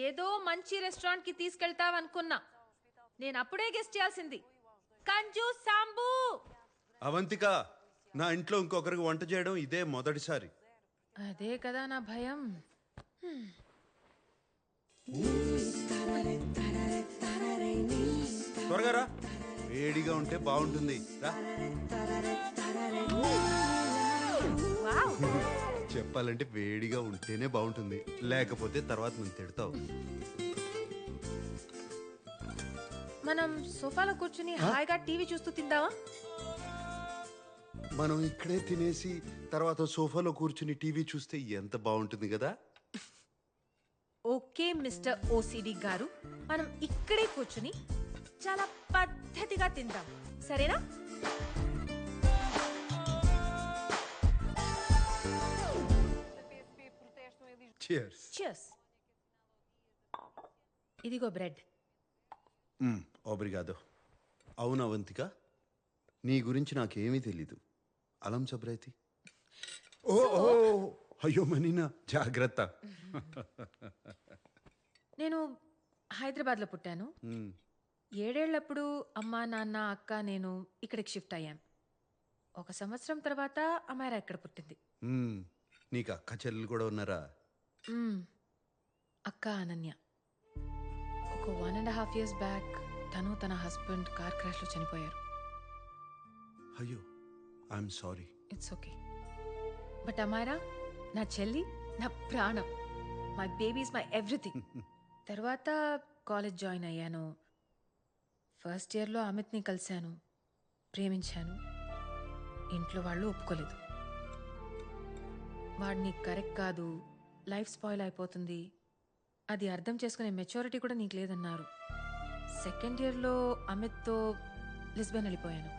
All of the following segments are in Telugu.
ఏదో మంచి రెస్టారెంట్ కి తీసుకెళ్తావనుకున్నా. నేను అప్పుడే గెస్ట్ చేయాల్సింది. కంజు సాంబు. అవంతిక, నా ఇంట్లో ఇంకొకరికి వంట చేయడం ఇదే మొదటిసారి. అదే కదా నా భయం. త్వరగా రా, వేడిగా ఉంటే బాగుంటుంది. రా. వావ్. చెప్పాలంటే వేడిగా ఉంటేనే బాగుంటుంది, లేకపోతే తర్వాత నన్ను తిడతావు. మనం సోఫాలో కూర్చుని హాయిగా టీవీ చూస్తూ తిందామా? మనం ఇక్కడే తినేసి తర్వాత సోఫాలో కూర్చుని టీవీ చూస్తే ఎంత బాగుంటుంది కదా. ఓకే మిస్టర్ ఓసిడి గారు, మనం ఇక్కడే కూర్చుని చాలా పద్ధతిగా తిందాం, సరేనా? చియర్స్. చియర్స్. ఇదిగో బ్రెడ్. ఓబ్రిగాదో. అవును అవంతిక, నీ గురించి నాకేమీ తెలీదు. అలం సబ్రైతి. ఓ ఓ, అయ్యో మనీనా, జాగ్రత్త. నేను హైదరాబాద్లో పుట్టాను. 7 ఏళ్లప్పుడు అమ్మా నాన్న అక్క నేను ఇక్కడికి షిఫ్ట్ అయ్యాం. 1 సంవత్సరం తర్వాత అమ్మాయిరా ఇక్కడ పుట్టింది. నీకు అక్క చెల్లెలు కూడా ఉన్నారా? అక్క అనన్య. ఒక 1.5 years బ్యాక్ తను తన హస్బెండ్ కార్ క్రాష్లో చనిపోయారు. అయ్యో, I'm sorry. It's okay. But అమ్మాయిరా నా చెల్లి, నా ప్రాణం. My baby is my everything. తర్వాత కాలేజ్ జాయిన్ అయ్యాను. ఫస్ట్ ఇయర్లో అమిత్ని కలిశాను, ప్రేమించాను. ఇంట్లో వాళ్ళు ఒప్పుకోలేదు. వాడిని కరెక్ట్ కాదు, లైఫ్ స్పాయిల్ అయిపోతుంది, అది అర్థం చేసుకునే మెచ్యూరిటీ కూడా నీకు లేదన్నారు. సెకండ్ ఇయర్లో అమిత్తో లిస్బన్ వెళ్ళిపోయాను.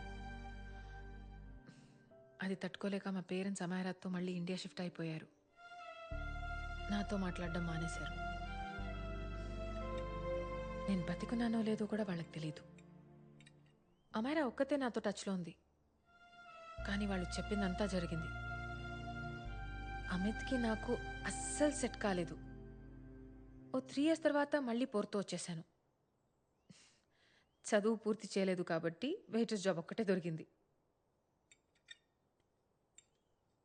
అది తట్టుకోలేక మా పేరెంట్స్ అమాయరాత్తో మళ్ళీ ఇండియా షిఫ్ట్ అయిపోయారు. నాతో మాట్లాడడం మానేశారు. నేను బతికున్నానో లేదో కూడా వాళ్ళకి తెలీదు. అమాయరా ఒక్కతే నాతో టచ్లో ఉంది, కానీ వాళ్ళు చెప్పిందంతా జరిగింది. అమిత్కి నాకు అస్సలు సెట్ కాలేదు. ఓ 3 years తర్వాత మళ్ళీ పోర్తో వచ్చేసాను. చదువు పూర్తి చేయలేదు కాబట్టి వెయిటర్స్ జాబ్ ఒక్కటే దొరికింది.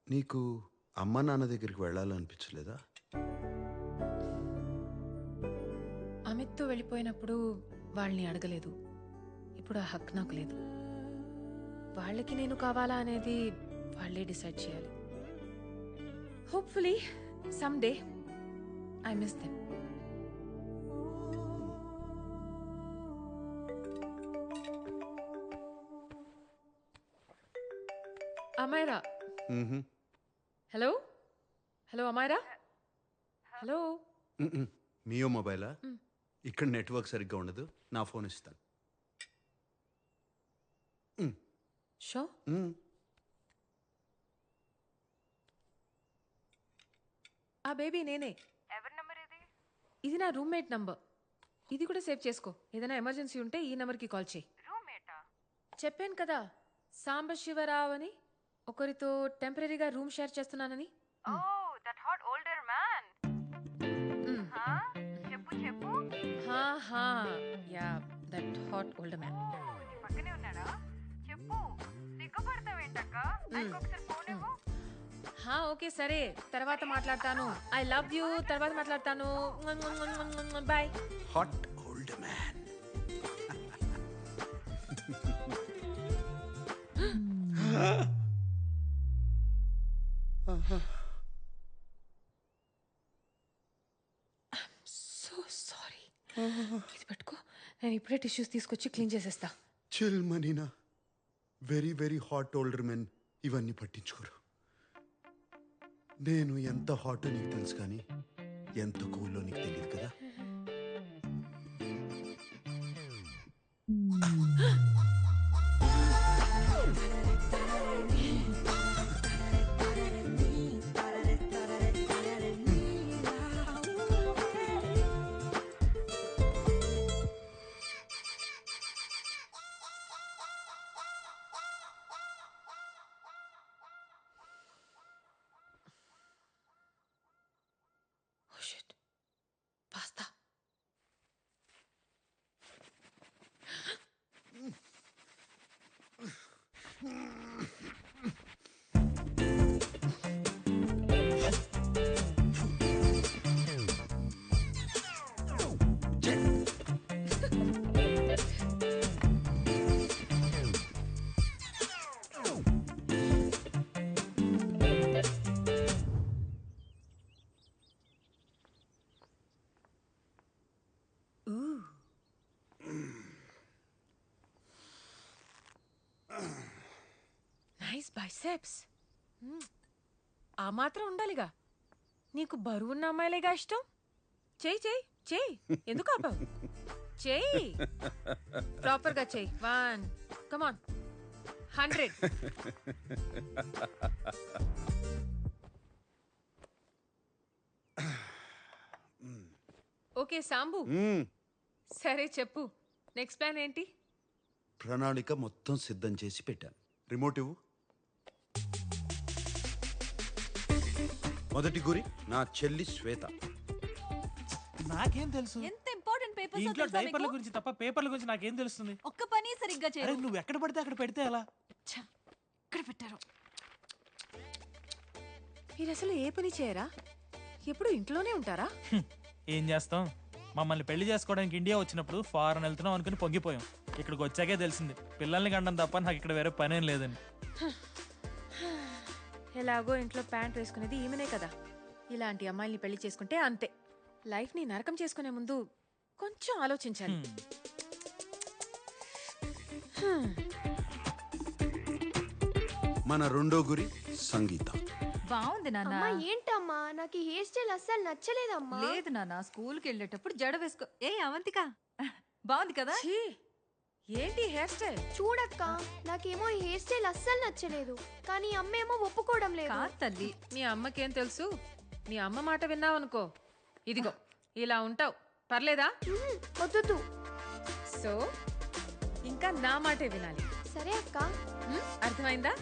నీకు అమ్మ నాన్న దగ్గరికి వెళ్ళాలనిపించలేదా? అమిత్తో వెళ్ళిపోయినప్పుడు వాళ్ళని అడగలేదు. ఇప్పుడు ఆ హక్కు నాకు లేదు. వాళ్ళకి నేను కావాలా అనేది వాళ్ళే డిసైడ్ చేయాలి. Hopefully someday I miss them. Amaira. Hello hello Amaira. Hello. మియో మొబైలా? ఇక్కడ నెట్వర్క్ సరిగ్గా ఉండదు, నా ఫోన్ ఇస్తాను. షో. ఆ బేబీ నేనే. ఎవరి నంబర్ ఇది? ఇది నా రూమ్మేట్ నంబర్. ఇది కూడా సేవ్ చేసుకో. ఏదైనా ఎమర్జెన్సీ ఉంటే ఈ నెంబర్కి కాల్ చేయి. రూమ్మేటా? చెప్పాను కదా సాంబశివరావు అని, ఒకరితో టెంపరీగా రూమ్ షేర్ చేస్తున్నానని. Oh that hot older man. హా చెప్పు చెప్పు. హా హా yeah that hot older man. నీ పక్కనే ఉన్నాడా? చెప్పు. సిగ్గుపడతావేంటక్క? ఇంకొకసారి ఫోన్ ఇవ్వు. హా ఓకే సరే, తర్వాత మాట్లాడతాను. I love you. తర్వాత మాట్లాడతాను. Bye. Hot old man. So sorry. ఇది పట్టుకో, నేను ఇప్పుడే టిష్యూస్ తీసుకొచ్చి క్లీన్ చేసేస్తా. చిల్ మనీనా, very very hot older men ఇవన్నీ పట్టించుకోరు. నేను ఎంత హాట్ నీకు తెలుసు, కానీ ఎంత కూల్లో నీకు తెలియదు కదా. Oh shit, pasta. బైసెప్స్. ఆ మాత్రం ఉండాలిగా. నీకు బరువున్న అమ్మాయిలేగా ఇష్టం. చెయ్యి చెయ్యి చెయ్యి. ఎందుకు ఆపావు? చెయ్యి. ప్రాపర్గా చెయ్యి. 1 కమాన్ 100. ఓకే సాంబు, సరే చెప్పు. నెక్స్ట్ ప్లాన్ ఏంటి? ప్రణాళిక మొత్తం సిద్ధం చేసి పెట్టాను. రిమోట్ ఇవ్వు. మొదటి గురి నా చెల్లి శ్వేత. నాకేం తెలుసు? ఎంత ఇంపార్టెంట్ ఈ పేపర్స్ ఇంట్లో డైపర్ల గురించి తప్ప పేపర్ల గురించి నాకేం తెలుస్తుంది? ఒక్క పని సరిగ్గా అరే చేయరు. నువ్వు ఎక్కడ పడితే అక్కడ పెడితే ఎలా? ఛ, ఇక్కడ పెట్టారు. మీరు అసలు ఏ పని చేయరా? ఎప్పుడు ఇంట్లోనే ఉంటారా? ఏం చేస్తాం? మమ్మల్ని పెళ్లి చేసుకోవడానికి ఇండియా వచ్చినప్పుడు ఫారెన్ వెళ్తున్నాం అనుకుని పొంగిపోయాం. ఇక్కడికి వచ్చాకే తెలిసింది పిల్లల్ని కండం తప్ప నాకు ఇక్కడ వేరే పనేం లేదని. ఎలాగో ఇంట్లో ప్యాంట్ వేసుకునేది ఈమెనే కదా. ఇలాంటి అమ్మాయిల్ని పెళ్లి చేసుకుంటే అంతే. లైఫ్ని నరకం చేసుకునే ముందు కొంచెం ఆలోచించాలి. మన రెండో గురి సంగీత. బాగుంది నాన్న. అమ్మా ఏంటమ్మా నాకు ఈ హెయిర్ స్టైల్ అస్సలు నచ్చలేదమ్మా. లేదు నాన్న, స్కూల్కి వెళ్ళేటప్పుడు జడ వేసుకో. ఏ అవంతిక, బాగుంది కదా? ఛీ, ఏంటి హెయిర్ స్టైల్? చూడక్క, నాకేమో ఈ హెయిర్ స్టైల్ అస్సలు నచ్చలేదు, కానీ అమ్మేమో ఒప్పుకోవడం లేదు. కాదు తల్లి. మీ అమ్మకేం తెలుసు? మీ అమ్మ మాట విన్నావనుకో, ఇదిగో ఇలా ఉంటావు. పర్లేదా? వద్దు. సో ఇంకా నా మాటే వినాలి. సరే అక్క. అర్థమైందా?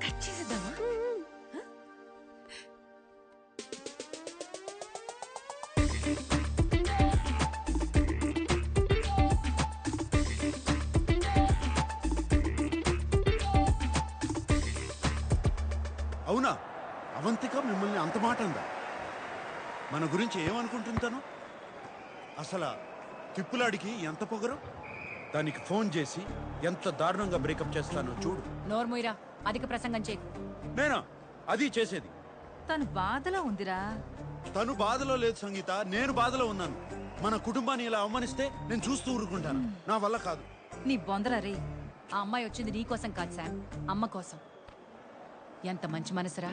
కట్ చేసేద్దామా? అవునా? అవంతిక మిమ్మల్ని అంత మాట అందా? మన గురించి ఏమనుకుంటుంటాను? అసలు తిప్పులాడికి ఎంత పొగరు. దానికి ఫోన్ చేసి ఎంత దారుణంగా బ్రేకప్ చేస్తానో చూడు. నోర్మోయిరా, అధిక ప్రసంగం చేయకు. నేనా అది చేసేది? తను బాధలో ఉందిరా. తను బాధలో లేదు సంగీత, నేను బాధలో ఉన్నాను. మన కుటుంబాన్ని ఇలా అవమానిస్తే నేను చూస్తూ ఊరుకుంటాను. నా వల్ల కాదు. నీ బొందరా రే. ఆ అమ్మాయి వచ్చింది నీ కోసం కాదు శామ్, అమ్మ కోసం. ఎంత మంచి మనసురా.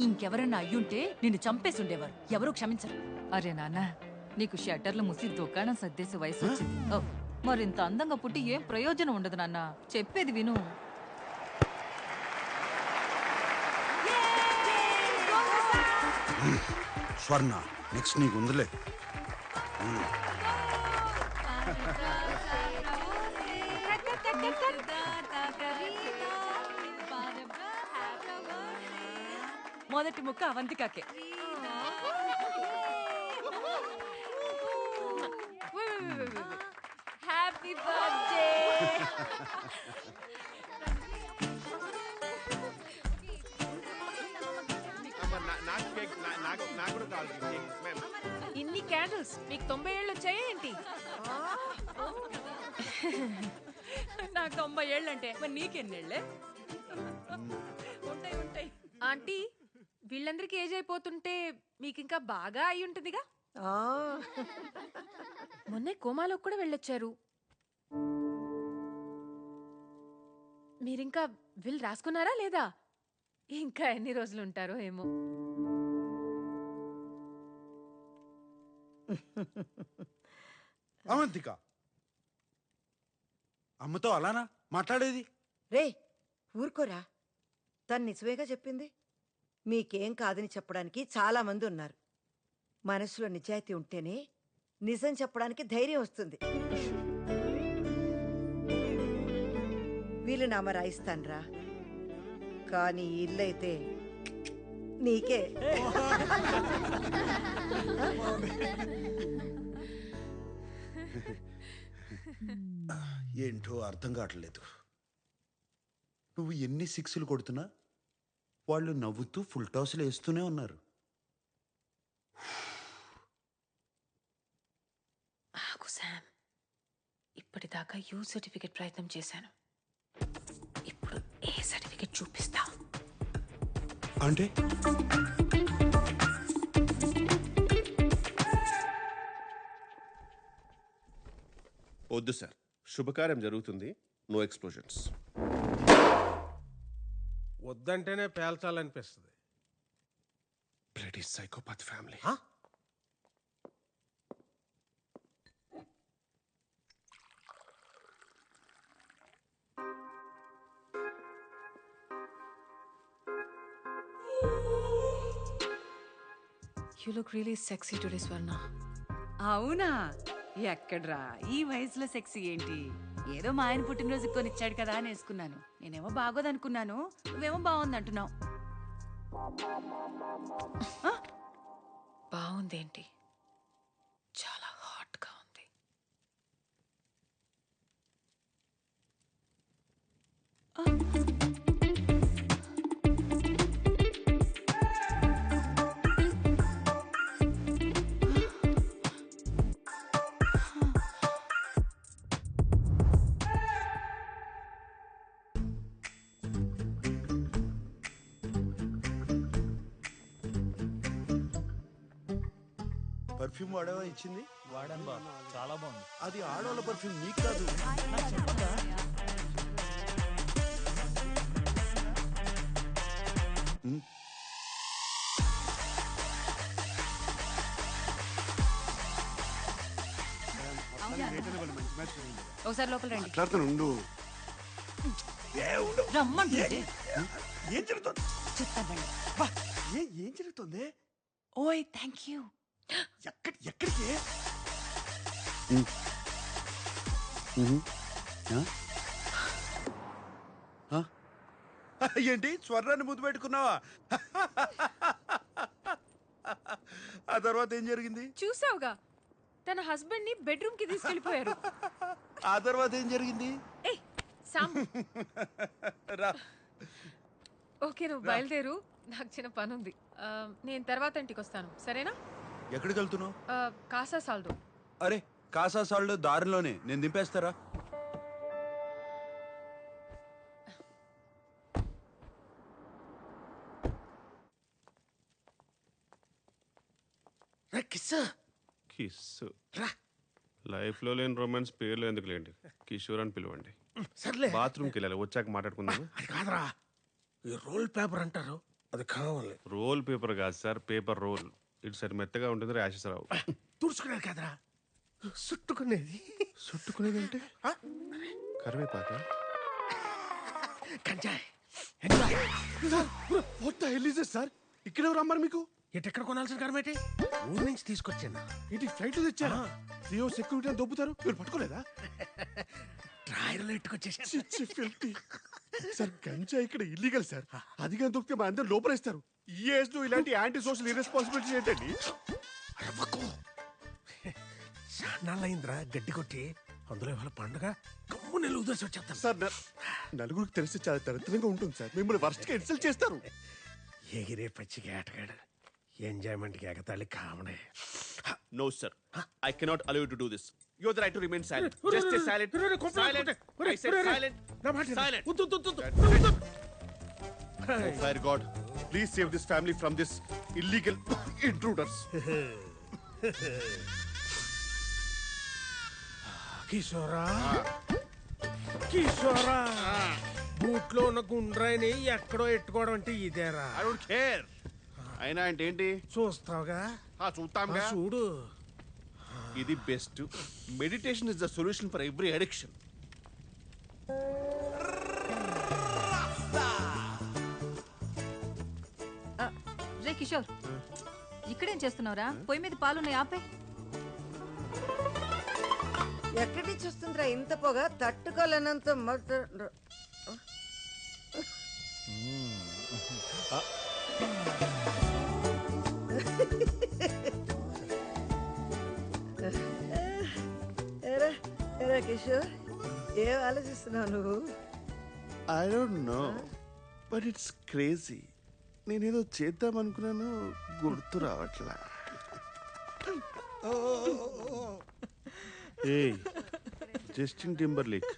ఇంకెవరన్నా అయ్యుంటే నిన్ను చంపేసి ఉండేవారు. ఎవరూ క్షమించరు. అరే నాన్న, నీకు షట్టర్లు ముసి దుకాణం సర్దేసే వయసు వచ్చింది. ఓ, మరింత అందంగా పుట్టి ఏం ప్రయోజనం ఉండదు నాన్న. చెప్పేది విను. స్వర్ణ, నెక్స్ట్ నీకు ఉందిలే. మొదటి ముక్క అవంతికాకే. Happy birthday. ఇన్ని క్యాండిల్స్ మీకు 90 ఏళ్ళు వచ్చాయా ఏంటి? నాకు 90 ఏళ్ళంటే మరి నీకెన్నేళ్ళే? ఉంటాయి ఉంటాయి. ఆంటీ, వీళ్ళందరికీ ఏజ్ అయిపోతుంటే మీకు ఇంకా బాగా అయి ఉంటుందిగా. మొన్నే కోమాలోకి కూడా వెళ్ళొచ్చారు. మీరింకా విల్ రాసుకున్నారా లేదా? ఇంకా ఎన్ని రోజులు ఉంటారో ఏమో. అవంతిక, అమ్మతో అలానా మాట్లాడేది? రే ఊరుకోరా, తను నిజమేగా చెప్పింది. మీకేం కాదని చెప్పడానికి చాలా మంది ఉన్నారు. మనసులో నిజాయితీ ఉంటేనే నిజం చెప్పడానికి ధైర్యం వస్తుంది. వీళ్ళు నామ రాయిస్తాన్రా, కానీ ఇల్లైతే నీకే. ఏంటో అర్థం కావట్లేదు. నువ్వు ఎన్ని సిక్స్లు కొడుతున్నా వాళ్ళు నవ్వుతూ ఫుల్ టాస్లు వేస్తూనే ఉన్నారు. ఆగు శామ్, ఇప్పటిదాకా యూ సర్టిఫికెట్ ప్రయత్నం చేశాను. ఇప్పుడు ఏ సర్టిఫికెట్ చూపిస్తా. అంటే వద్దు సార్, శుభకార్యం జరుగుతుంది, నో ఎక్స్ప్లోజన్స్. వద్దంటేనే పేల్చాలనిపిస్తుంది. Bloody psychopath family. You look really sexy today, Swarna. అవునా? ఎక్కడ్రా ఈ వయసులో సెక్సీ ఏంటి? ఏదో మా ఆయన పుట్టినరోజు కొనిచ్చాడు కదా అని వేసుకున్నాను. నేనేమో బాగోదనుకున్నాను, నువ్వేమో బాగుందంటున్నావు. బాగుందేంటి? చాలా హాట్ గా ఉంది. పర్ఫ్యూమ్ వాడేవా ఇచ్చింది? వాడాను బాబు, చాలా బాగుంది. అది ఆడవాళ్ళ పర్ఫ్యూమ్, నీకు కాదు. ఒకసారి లోపల రండి. మాట్లాడుతాను ఉండు. రమ్మంటుంటే ఏం జరుగుతుంది? చెప్తానండి. ఏం జరుగుతుంది? ఓయ్ థ్యాంక్ యూ. ఎక్కడికి? ఏంటి స్వర్ణాన్ని ముద్దు పెట్టుకున్నావా? ఆ తర్వాత ఏం జరిగింది? చూసావుగా, తన హస్బెండ్ ని బెడ్రూమ్ కి తీసుకెళ్లిపోయారు. ఆ తర్వాత ఏం జరిగింది? ఏయ్ సామ్, రా. ఓకే నువ్వు బయలుదేరు, నాకు చిన్న పని ఉంది. నేను తర్వాత ఇంటికి వస్తాను, సరేనా? ఎక్కడికి వెళ్తున్నావు? కాసా సాల్దో. అరే కాసా సాల్డ్ దారిలోనే, నేను దింపేస్తారా? కిస్ లైఫ్ లో లేని రొమాన్స్ పేర్లు ఎందుకు లేండి, కిషోర్ అని పిలవండి. సర్లే, బాత్రూమ్కి వెళ్ళాలి, వచ్చాక మాట్లాడుకుందాం. అది కాదురా, ఈ రోల్ పేపర్ అంటారు, అది కావాలి. రోల్ పేపర్ కాదు సార్, పేపర్ రోల్. ఇటు సరి మెత్తగా ఉంటుంది, ర్యాషెస్ రావు. తుడుచుకునేది కాదురా, చుట్టుకునేది. చుట్టుకునేది అంటే కరివేపాక. కంజాయ్. సార్ ఇక్కడ ఎవరు అమ్మారు మీకు? ఎక్కడ కొనాల్సిన కరమేటి? ఊరి నుంచి తీసుకొచ్చాను. ఏంటి ఫ్లైట్ లో తెచ్చారా? జియో సెక్యూరిటీ అని దొబ్బుతారు, మీరు పట్టుకోలేదా? డ్రాయర్లో ఎట్టుకొచ్చేసాను. సార్ గంజా ఇక్కడ ఇల్లీగల్ సార్, అది కానీ దొరికితే మా అందరు లోపలేస్తారు. ఈ ఏజ్ లో ఇలాంటి యాంటీ సోషల్ ఇర్రెస్పాన్సిబిలిటీస్ ఏంటండి? చాన్నాళ్ళయిందిరా గడ్డి కొట్టి, అందులో ఇవాళ పండుగ కమ్ము నెల ఉదర్సి వచ్చేస్తాను. సార్ నలుగురికి తెలిసి చాలా దరిద్రంగా ఉంటుంది సార్, మిమ్మల్ని వర్స్ట్ గా ఇన్సల్ట్ చేస్తారు. ఎగిరే పచ్చికి ఆటగాడు, ఎంజాయ్మెంట్కి ఎగతాళి కామనే. No sir, I cannot allow you to do this. You have the right to remain silent. Just stay silent. Silent. I said silent. Silent. Oh fire God, please save this family from this illegal intruders. కిషోరా, కిషోరా, బూట్లో ఉన్న గుండ్రాయిని ఎక్కడో ఎట్టుకోవడం అంటే ఇదేరా? I don't care. అయినా అంటే ఏంటి? చూస్తావుగా? చూస్తాంగా. చూడు, ఇది best. Meditation is the solution for every addiction. రే కిషోర్, ఇక్కడేం చేస్తున్నావురా? పొయ్యి మీద పాలున్నాయి, ఆపే. ఎక్కడి నుంచి వస్తుందిరా ఇంత పొగ? తట్టుకోలేనంత ఎరా కిషోర్, ఏం ఆలోచిస్తున్నావు నువ్వు? I don't no, but it's crazy. నేనేదో చేద్దాం అనుకున్నాను, గుర్తు రావట్లా. ఏయ్ జస్టిన్ టింబర్లేక్,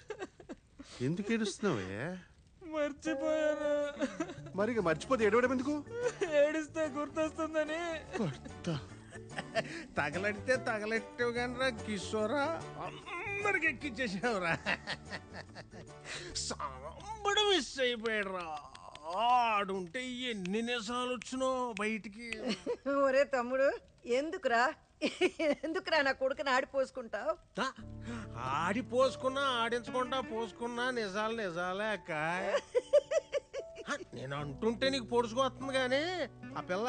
ఎందుకు ఏడుస్తున్నావే? మర్చిపోయాను. మరి ఇక మర్చిపోతే ఏడవడం ఎందుకు? ఏడిస్తే గుర్తొస్తుందని. తగలడితే తగలెట్టావు కానీ రా కిషోరా, అందరికి ఎక్కిచ్చేసావురా. సాంబడు మిస్ అయిపోయాడు రా. ఆడుంటే ఎన్ని నిజాలు వచ్చినో బయటికి. ఒరే తమ్ముడు, ఎందుకురా నా కొడుకుని ఆడిపోసుకుంటావు? ఆ, ఆడిపోసుకున్నా ఆడించకుండా పోసుకున్నా నిజాలు నిజాలే అక్క. నేను అంటుంటే నీకు పొడుచుకొస్తుంది కానీ ఆ పిల్ల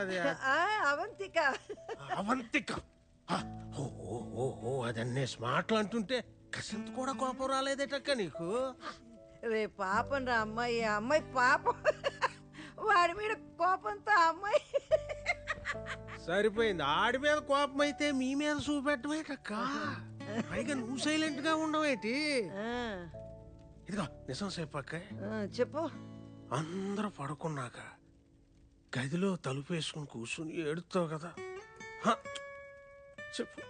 అది అవంతిక. అవంతిక. ఓ అదన్నీ స్మార్ట్లు అంటుంటే కసంత కూడా కోపం రాలేదేటక్క నీకు? రే పాపం రా అమ్మాయి పాపం. వాడి మీద కోపంతో అమ్మాయి సరిపోయింది. ఆడి మీద కోపం అయితే మీ మీద చూపెట్టమేటక్క. పైగా నువ్వు సైలెంట్ గా ఉండవేటి? ఇదిగో నిజం చెప్పక్క. చెప్పు. అందరూ పడుకున్నాక గదిలో తలుపు వేసుకుని కూర్చుని ఏడుతావు కదా, హ, చెప్పు.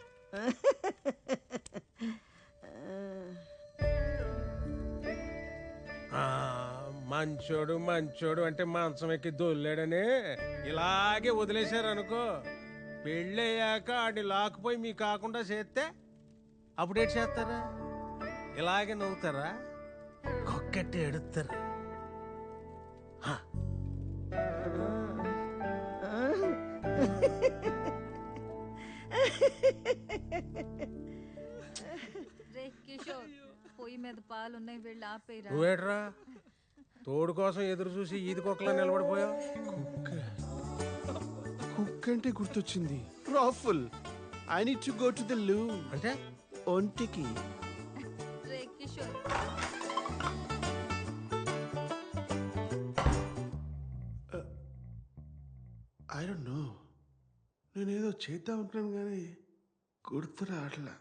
మంచోడు అంటే మంచం ఎక్కి దొల్లాడని ఇలాగే వదిలేశారనుకో, పెళ్ళయ్యాక ఆడిని లాక్కుపోయి మీ కాకుండా చేస్తే అప్పుడేటి చేస్తారా? ఇలాగే నవ్వుతారా? కొక్కట్టి ఎడుతారు. రే కిషోర్, పొయ్యి మీద పాలున్నాయి, వెళ్ళి ఆపేరా. నువ్వేట్రా తోడు కోసం ఎదురు చూసి ఈది కుక్కలా నిలబడిపోయావు? కుక్ అంటే గుర్తొచ్చింది. రాఫుల్, I need to go to the loo. అంటే ఒంటికి. రే కిషోర్, ఐ డోంట్ నో, నేనేదో చేద్దాం అనుకున్నాను కానీ గుర్తు రావట్లా.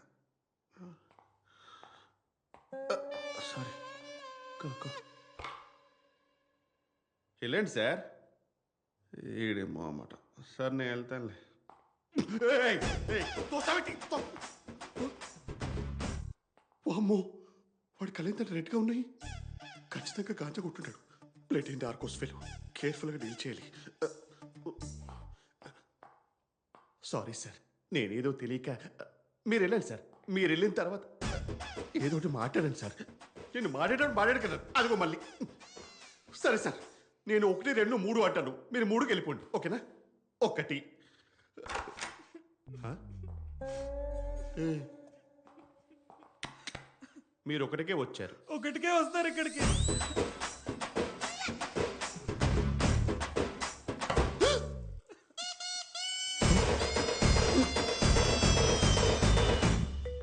సారీ. వెళ్ళండి సార్. ఈడేమో అన్నమాట. సార్ నేను వెళ్తానులే. అమ్మో, వాడి కళ్ళెంత రెడ్గా ఉన్నాయి. ఖచ్చితంగా గాంజా కొట్టుంటాడు. ప్లేట్ ఏంటి ఆర్కోస్ ఫెయిల్. కేర్ఫుల్గా డీల్ చేయాలి. సారీ సార్, నేనేదో తెలియక. మీరు వెళ్ళండి సార్. మీరు వెళ్ళిన తర్వాత ఏదో ఒకటి మాట్లాడండి సార్. నేను మాట్లాడాడు కదా, అదిగో మళ్ళీ. సరే సార్, నేను 1, 2, 3 అంటాను, మీరు 3కి వెళ్ళిపోండి, ఓకేనా? 1. మీరు 1కే వచ్చారు. 1కే వస్తారు ఇక్కడికి.